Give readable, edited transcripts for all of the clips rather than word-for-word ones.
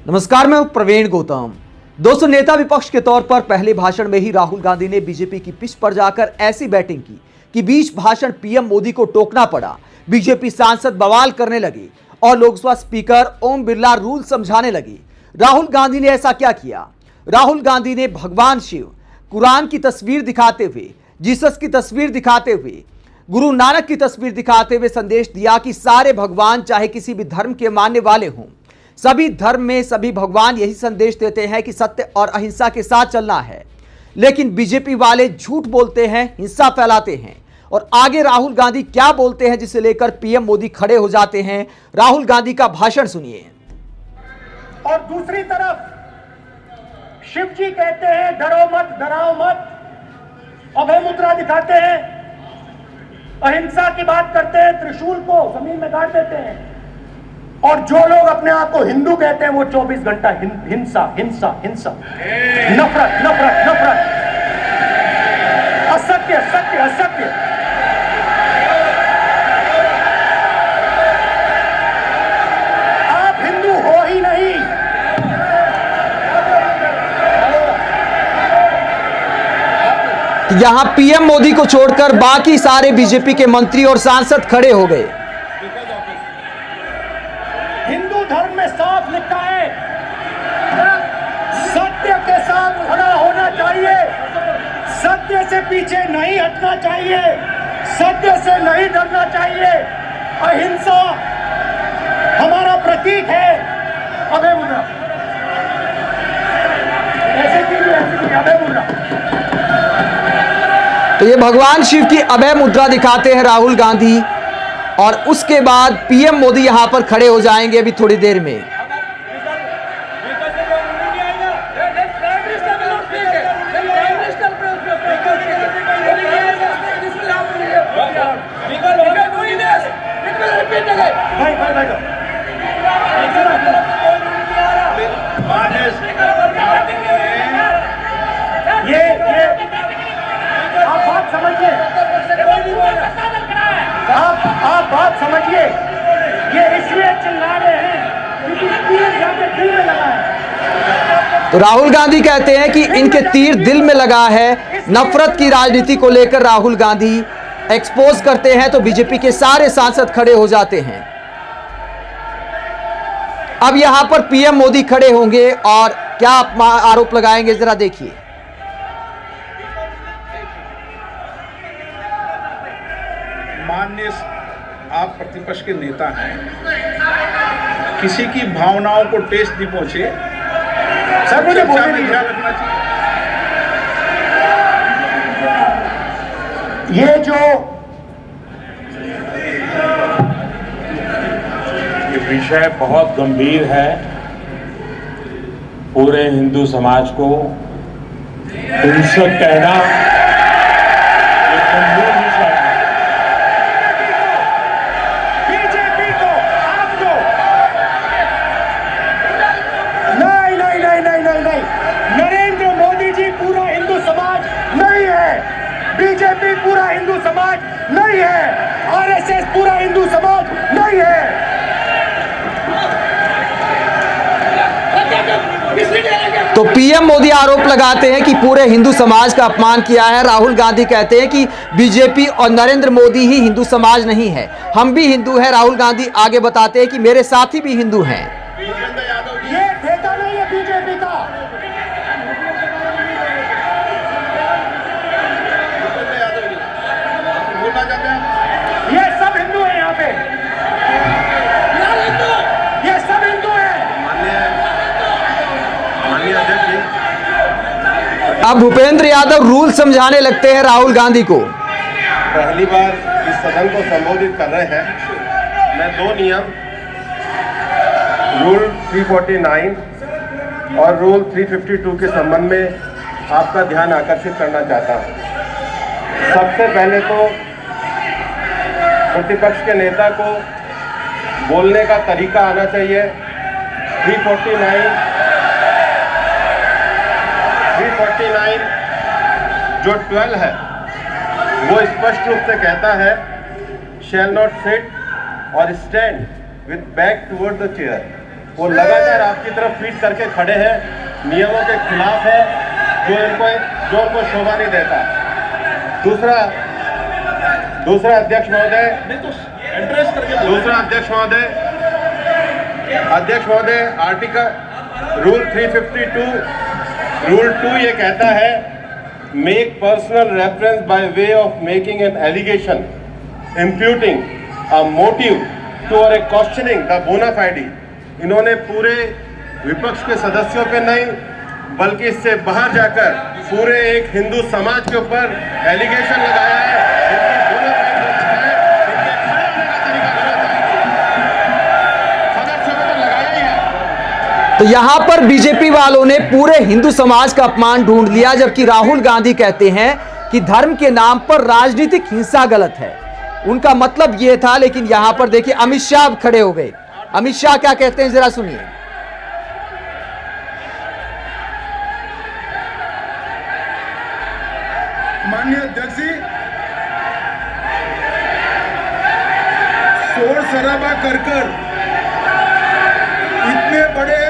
नमस्कार, मैं प्रवीण गौतम। दोस्तों, नेता विपक्ष के तौर पर पहले भाषण में ही राहुल गांधी ने बीजेपी की पिच पर जाकर ऐसी बैटिंग की कि बीच भाषण पीएम मोदी को टोकना पड़ा। बीजेपी सांसद बवाल करने लगे और लोकसभा स्पीकर ओम बिरला रूल समझाने लगे। राहुल गांधी ने ऐसा क्या किया? राहुल गांधी ने भगवान शिव, कुरान की तस्वीर दिखाते हुए, जीसस की तस्वीर दिखाते हुए, गुरु नानक की तस्वीर दिखाते हुए संदेश दिया कि सारे भगवान चाहे किसी भी धर्म के मानने वाले हों, सभी धर्म में सभी भगवान यही संदेश देते हैं कि सत्य और अहिंसा के साथ चलना है। लेकिन बीजेपी वाले झूठ बोलते हैं, हिंसा फैलाते हैं। और आगे राहुल गांधी क्या बोलते हैं जिसे लेकर पीएम मोदी खड़े हो जाते हैं। राहुल गांधी का भाषण सुनिए। और दूसरी तरफ शिव जी कहते हैं डरो मत, डराओ मत, अभय मुद्रा दिखाते हैं, अहिंसा की बात करते हैं, त्रिशूल को जमीन में गाड़ देते हैं। और जो लोग अपने आप को हिंदू कहते हैं वो 24 घंटा हिंसा हिंसा हिंसा, नफरत नफरत नफरत, असत्य सत्य असत्य। आप हिंदू हो ही नहीं। यहां पीएम मोदी को छोड़कर बाकी सारे बीजेपी के मंत्री और सांसद खड़े हो गए। हिंदू धर्म में साफ लिखा है, सत्य के साथ खड़ा होना चाहिए, सत्य से पीछे नहीं हटना चाहिए, सत्य से नहीं डरना चाहिए। अहिंसा हमारा प्रतीक है। अभय मुद्रा ऐसे कीजिए, अभय मुद्रा। तो ये भगवान शिव की अभय मुद्रा दिखाते हैं राहुल गांधी और उसके बाद पीएम मोदी यहां पर खड़े हो जाएंगे अभी थोड़ी देर में। ये आप बात समझिए, आप बात समझिए। ये इसलिए चिल्ला रहे हैं क्योंकि तीर जाके दिल में लगा है। तो राहुल गांधी कहते हैं कि इनके तीर दिल में लगा है। नफरत की राजनीति को लेकर राहुल गांधी एक्सपोज करते हैं तो बीजेपी के सारे सांसद खड़े हो जाते हैं। अब यहां पर पीएम मोदी खड़े होंगे और क्या आरोप लगाएंगे, जरा देखिए। माननीय आप प्रतिपक्ष के नेता हैं, किसी की भावनाओं को ठेस नहीं पहुंचे, सर मुझे चर्चा बोलने में ध्यान रखना चाहिए। ये जो ये विषय बहुत गंभीर है। पूरे हिंदू समाज को हिंसक कहना एक गंभीर विषय है। बीजेपी को आप दो। नहीं नहीं नहीं नहीं नहीं नहीं, नरेंद्र मोदी जी पूरा हिंदू समाज नहीं है, बीजेपी पूरा हिंदू समाज नहीं है, आरएसएस पूरा हिंदू समाज नहीं है। तो पीएम मोदी आरोप लगाते हैं कि पूरे हिंदू समाज का अपमान किया है। राहुल गांधी कहते हैं कि बीजेपी और नरेंद्र मोदी ही हिंदू समाज नहीं है, हम भी हिंदू हैं। राहुल गांधी आगे बताते हैं कि मेरे साथी भी हिंदू हैं। ये ठेका नहीं है बीजेपी का। ये सब हिंदू है, यहाँ पे ये सब हिंदू है। अब भूपेंद्र यादव रूल समझाने लगते हैं राहुल गांधी को। पहली बार इस सदन को संबोधित कर रहे हैं। मैं दो नियम, रूल 349 और रूल 352 के संबंध में आपका ध्यान आकर्षित करना चाहता हूं। सबसे पहले तो प्रतिपक्ष के नेता को बोलने का तरीका आना चाहिए। 349 जो 12 है वो स्पष्ट रूप से कहता है, शैल नॉट सिट और stand with back toward the chair। वो लगातार आपकी तरफ पीट करके खड़े हैं, नियमों के खिलाफ है, जो उनको शोभा नहीं देता। दूसरा अध्यक्ष महोदय, एड्रेस करके दूसरा अध्यक्ष महोदय आर्टिकल रूल 352 रूल 2 ये कहता है, make personal reference by way of making an allegation imputing a motive to or questioning the bona fide. इन्होंने पूरे विपक्ष के सदस्यों पे नहीं बल्कि इससे बाहर जाकर पूरे एक हिंदू समाज के ऊपर एलिगेशन लगाया है। इनकी बोना फाइड हो चुका है, इनके खड़े होने का तरीका गलत है। सदस्यों को तो लगाया ही है। तो यहां पर बीजेपी वालों ने पूरे हिंदू समाज का अपमान ढूंढ लिया, जबकि राहुल गांधी कहते हैं कि धर्म के नाम पर राजनीतिक हिंसा गलत है। उनका मतलब यह था, लेकिन यहां पर देखिए अमित शाह खड़े हो गए। अमित शाह क्या कहते हैं जरा सुनिए। माननीय अध्यक्ष जी, शोर शराबा कर इतने बड़े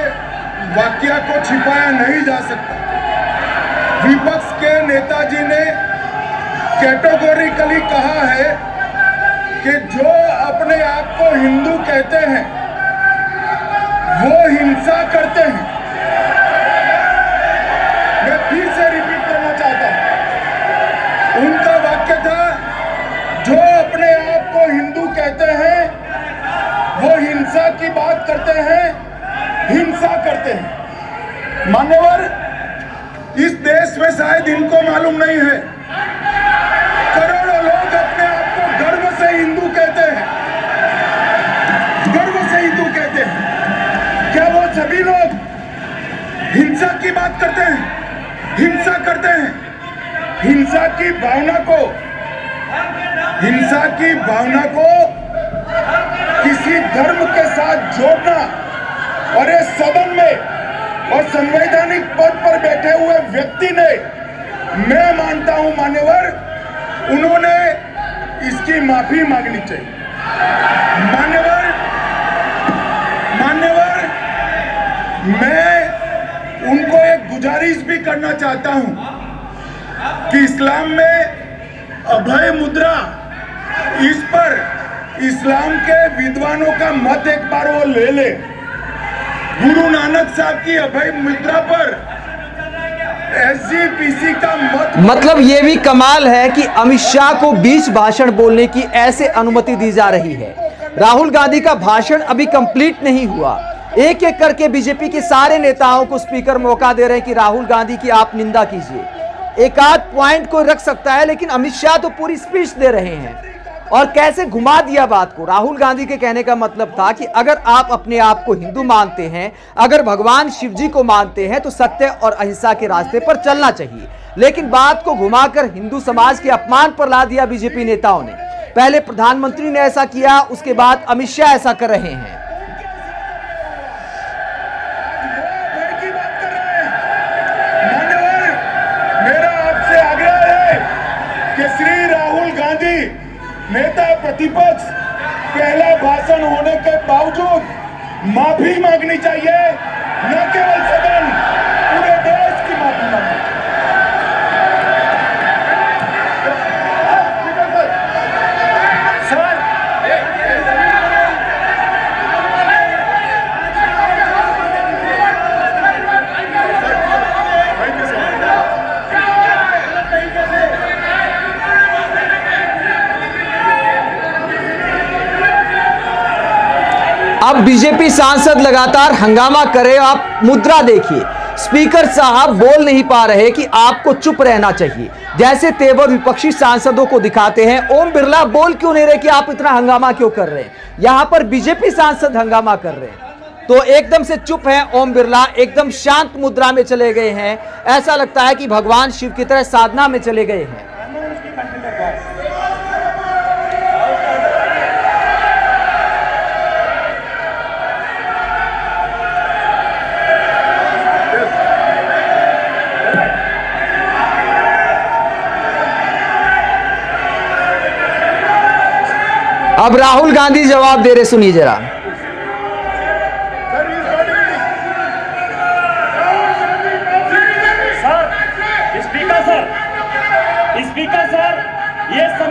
वाकया को छिपाया नहीं जा सकता। विपक्ष के नेताजी ने कैटेगोरिकली कहा है कि जो अपने आप को हिंदू कहते हैं वो हिंसा करते हैं। मैं फिर से रिपीट करना चाहता हूं, उनका वाक्य था, जो अपने आप को हिंदू कहते हैं वो हिंसा की बात करते हैं, हिंसा करते हैं। मान्यवर, इस देश में शायद इनको मालूम नहीं है, करोड़ों लोग अपने आप को गर्व से हिंदू कहते हैं, गर्व से हिंदू कहते हैं। क्या वो सभी लोग हिंसा की बात करते हैं, हिंसा करते हैं? हिंसा की भावना को किसी धर्म के साथ जोड़ना और इस सदन में और संवैधानिक पद पर बैठे हुए व्यक्ति ने, मैं मानता हूं मान्यवर, उन्होंने इसकी माफी मांगनी चाहिए। मान्यवर, मैं उनको एक गुजारिश भी करना चाहता हूं कि इस्लाम में अभय मुद्रा, इस पर इस्लाम के विद्वानों का मत एक बार वो ले ले। गुरु नानक साहब की अभय मुद्रा पर SGPC का मतलब ये भी कमाल है कि अमित शाह को बीच भाषण बोलने की ऐसे अनुमति दी जा रही है। राहुल गांधी का भाषण अभी कंप्लीट नहीं हुआ, एक एक करके बीजेपी के सारे नेताओं को स्पीकर मौका दे रहे हैं कि राहुल गांधी की आप निंदा कीजिए। एक आध पॉइंट को रख सकता है, लेकिन अमित शाह तो पूरी स्पीच दे रहे हैं। और कैसे घुमा दिया बात को। राहुल गांधी के कहने का मतलब था कि अगर आप अपने आप को हिंदू मानते हैं, अगर भगवान शिव जी को मानते हैं, तो सत्य और अहिंसा के रास्ते पर चलना चाहिए। लेकिन बात को घुमाकर हिंदू समाज के अपमान पर ला दिया बीजेपी नेताओं ने। पहले प्रधानमंत्री ने ऐसा किया, उसके बाद अमित शाह ऐसा कर रहे हैं। मेरा आपसे आग्रह है कि श्री राहुल गांधी नेता प्रतिपक्ष, पहला भाषण होने के बावजूद माफी मांगनी चाहिए, न केवल सदन, पूरे देश की माफी मांगनी चाहिए। अब बीजेपी सांसद लगातार हंगामा करे। आप मुद्रा देखिए, स्पीकर साहब बोल नहीं पा रहे कि आपको चुप रहना चाहिए, जैसे तेवर विपक्षी सांसदों को दिखाते हैं। ओम बिरला बोल क्यों नहीं रहे कि आप इतना हंगामा क्यों कर रहे हैं? यहां पर बीजेपी सांसद हंगामा कर रहे हैं तो एकदम से चुप है ओम बिरला, एकदम शांत मुद्रा में चले गए हैं। ऐसा लगता है कि भगवान शिव की तरह साधना में चले गए हैं। अब राहुल गांधी जवाब दे रहे, सुनिए जरा।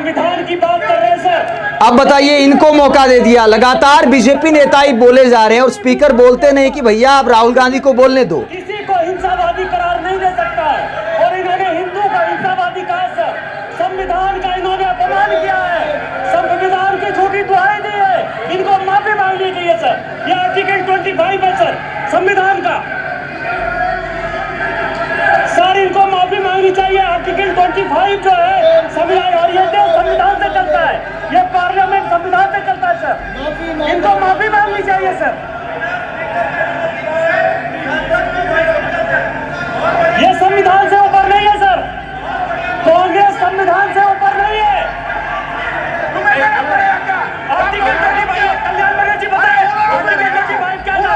संविधान की बात कर रहे हैं सर। अब बताइए, इनको मौका दे दिया, लगातार बीजेपी नेता ही बोले जा रहे हैं और स्पीकर बोलते नहीं कि भैया आप राहुल गांधी को बोलने दो। किसी को हिंसावादी करार नहीं दे सकता है और इन्होंने हिंदू का हिंसावादी कहा सर। संविधान का इन्होंने अपमान किया है, संविधान की झूठी दुहाई दी है, इनको माफी मांगनी चाहिए सर। ये आर्टिकल 25 है सर संविधान का सर, इनको माफी मांगनी चाहिए। आर्टिकल 25 जो है संविधान, और ये देश संविधान से चलता है, ये पार्लियामेंट संविधान से चलता है सर, इनको माफी मांगनी चाहिए सर। ये संविधान से ऊपर नहीं है सर, कांग्रेस संविधान से ऊपर नहीं है। आर्टिकल 25 कल्याण बनर्जी बताए, आर्टिकल 25 क्या था?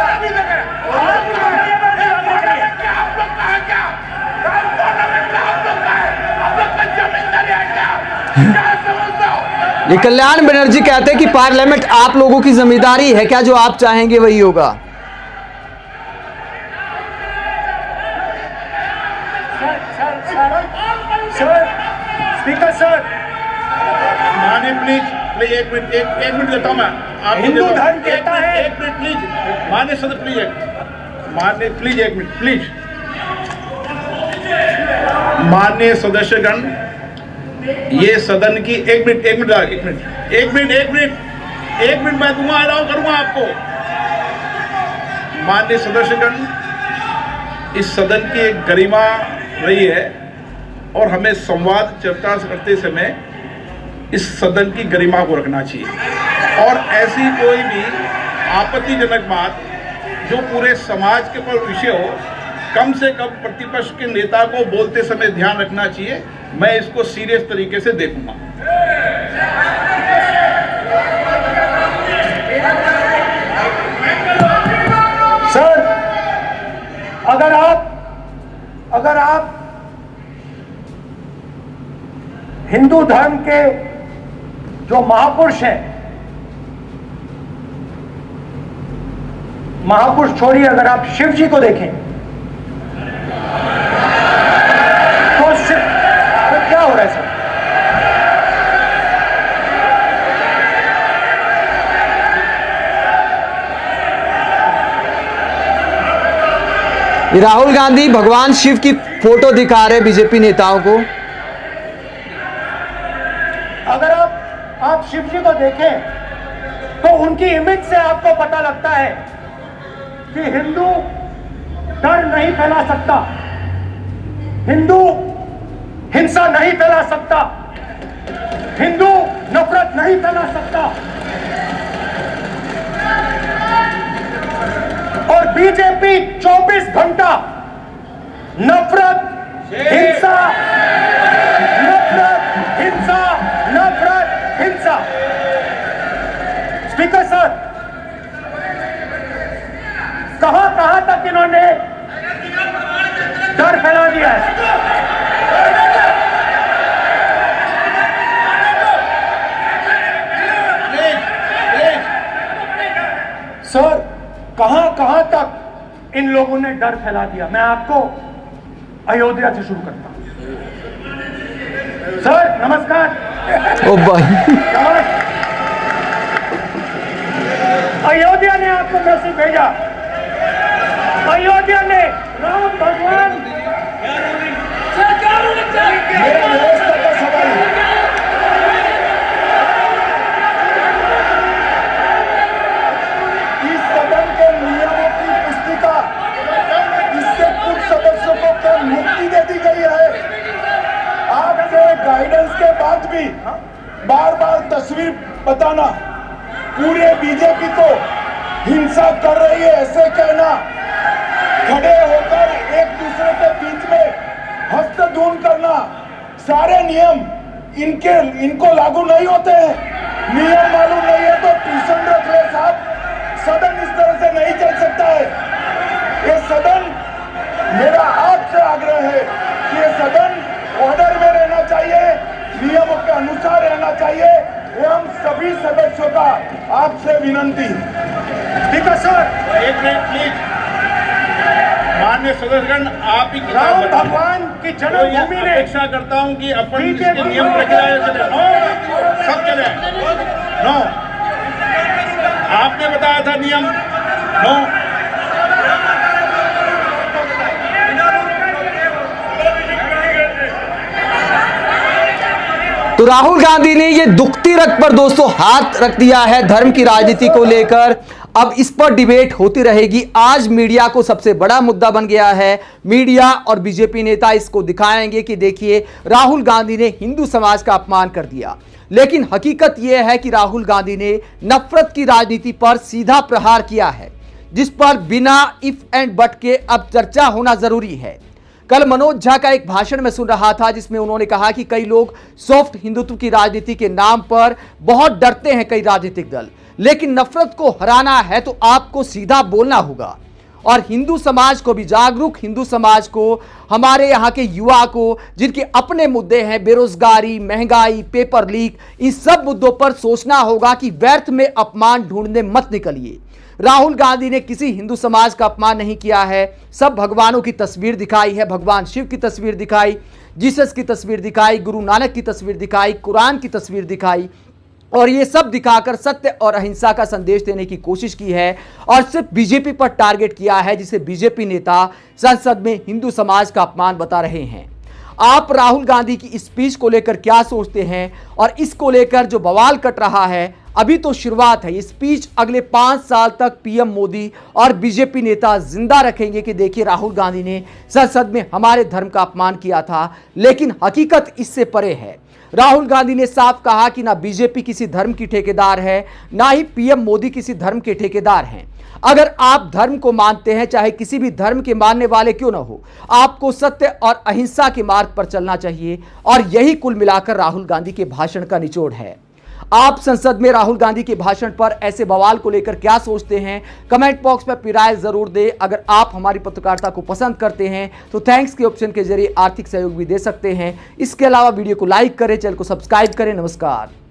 ये कल्याण बनर्जी कहते हैं कि पार्लियामेंट आप लोगों की जिम्मेदारी है, क्या जो आप चाहेंगे वही होगा। स्पीकर सर, माने प्लीज एक मिनट देता हूं मैं आपको। हिंदू धर्म कहता है, एक मिनट प्लीज मान्य सदस्य प्लीज एक मिनट प्लीज। मान्य सदस्यगण, ये सदन की एक मिनट मैं दूंगा, अलाउ करूंगा आपको। मान्य सदस्यगण, इस सदन की एक गरिमा रही है और हमें संवाद चर्चा करते समय इस सदन की गरिमा को रखना चाहिए और ऐसी कोई भी आपत्तिजनक बात जो पूरे समाज के पर विषय हो, कम से कम प्रतिपक्ष के नेता को बोलते समय ध्यान रखना चाहिए। मैं इसको सीरियस तरीके से देखूंगा। सर, अगर आप हिंदू धर्म के जो महापुरुष हैं, महापुरुष छोड़िए, अगर आप शिव जी को देखें तो क्या हो रहा है सर? राहुल गांधी भगवान शिव की फोटो दिखा रहे बीजेपी नेताओं को। अगर आप शिव जी को देखें तो उनकी इमेज से आपको पता लगता है कि हिंदू डर नहीं फैला सकता, हिंदू हिंसा नहीं फैला सकता, हिंदू नफरत नहीं फैला सकता। और बीजेपी 24 घंटा नफरत, हिंसा, नफरत, हिंसा, नफरत, हिंसा। स्पीकर सर, कहां तक इन्होंने डर फैला दिया है? सर, कहां तक इन लोगों ने डर फैला दिया? मैं आपको अयोध्या से शुरू करता हूं। सर नमस्कार। ओ भाई, अयोध्या ने आपको मैसेज भेजा, अयोध्या ने राम भगवान इस सदन के नियमों की पुस्तिका, इससे कुछ सदस्यों को क्या मुक्ति दे दी गई है? आपसे गाइडेंस के बाद भी बार बार तस्वीर बताना, पूरे बीजेपी को हिंसा कर रही है ऐसे कहना, खड़े होकर एक दूसरे के बीच में हस्तधून करना, सारे नियम इनको लागू नहीं होते हैं। नियम मालूम नहीं है तो ट्यूशन रख ले साहब, सदन इस तरह से नहीं चल सकता है। ये सदन, मेरा आपसे आग्रह है कि ये सदन ऑर्डर में रहना चाहिए, नियमों के अनुसार रहना चाहिए। हम सभी सदस्यों का आपसे विनंती। स्पीकर सर, एक मिनट प्लीज। माननीय सदस्यगण, आप ही राम भगवान कि तो ये जन्मभूमि ने अपेक्षा करता हूं कि अपन बीजेपी इसके नियम प्रक्रिया चले। नो, सब चले। नो, आपने बताया था नियम। नो, तो राहुल गांधी ने ये दुखती रथ पर दोस्तों हाथ रख दिया है धर्म की राजनीति को लेकर। अब इस पर डिबेट होती रहेगी। आज मीडिया को सबसे बड़ा मुद्दा बन गया है। मीडिया और बीजेपी नेता इसको दिखाएंगे कि देखिए राहुल गांधी ने हिंदू समाज का अपमान कर दिया, लेकिन हकीकत यह है कि राहुल गांधी ने नफरत की राजनीति पर सीधा प्रहार किया है, जिस पर बिना इफ एंड बट के अब चर्चा होना जरूरी है। कल मनोज झा का एक भाषण में सुन रहा था, जिसमें उन्होंने कहा कि कई लोग सॉफ्ट हिंदुत्व की राजनीति के नाम पर बहुत डरते हैं कई राजनीतिक दल, लेकिन नफरत को हराना है तो आपको सीधा बोलना होगा। और हिंदू समाज को भी, जागरूक हिंदू समाज को, हमारे यहाँ के युवा को, जिनके अपने मुद्दे हैं, बेरोजगारी, महंगाई, पेपर लीक, इन सब मुद्दों पर सोचना होगा कि व्यर्थ में अपमान ढूंढने मत निकलिए। राहुल गांधी ने किसी हिंदू समाज का अपमान नहीं किया है। सब भगवानों की तस्वीर दिखाई है, भगवान शिव की तस्वीर दिखाई, जीसस की तस्वीर दिखाई, गुरु नानक की तस्वीर दिखाई, कुरान की तस्वीर दिखाई, और ये सब दिखाकर सत्य और अहिंसा का संदेश देने की कोशिश की है। और सिर्फ बीजेपी पर टारगेट किया है, जिसे बीजेपी नेता संसद में हिंदू समाज का अपमान बता रहे हैं। आप राहुल गांधी की स्पीच को लेकर क्या सोचते हैं? और इसको लेकर जो बवाल कट रहा है, अभी तो शुरुआत है। ये स्पीच अगले 5 साल तक पीएम मोदी और बीजेपी नेता जिंदा रखेंगे कि देखिए राहुल गांधी ने संसद में हमारे धर्म का अपमान किया था, लेकिन हकीकत इससे परे है। राहुल गांधी ने साफ कहा कि ना बीजेपी किसी धर्म की ठेकेदार है, ना ही पीएम मोदी किसी धर्म के ठेकेदार हैं। अगर आप धर्म को मानते हैं, चाहे किसी भी धर्म के मानने वाले क्यों ना हो, आपको सत्य और अहिंसा के मार्ग पर चलना चाहिए। और यही कुल मिलाकर राहुल गांधी के भाषण का निचोड़ है। आप संसद में राहुल गांधी के भाषण पर ऐसे बवाल को लेकर क्या सोचते हैं? कमेंट बॉक्स में अपनी राय जरूर दें। अगर आप हमारी पत्रकारिता को पसंद करते हैं तो थैंक्स के ऑप्शन के जरिए आर्थिक सहयोग भी दे सकते हैं। इसके अलावा वीडियो को लाइक करें, चैनल को सब्सक्राइब करें। नमस्कार।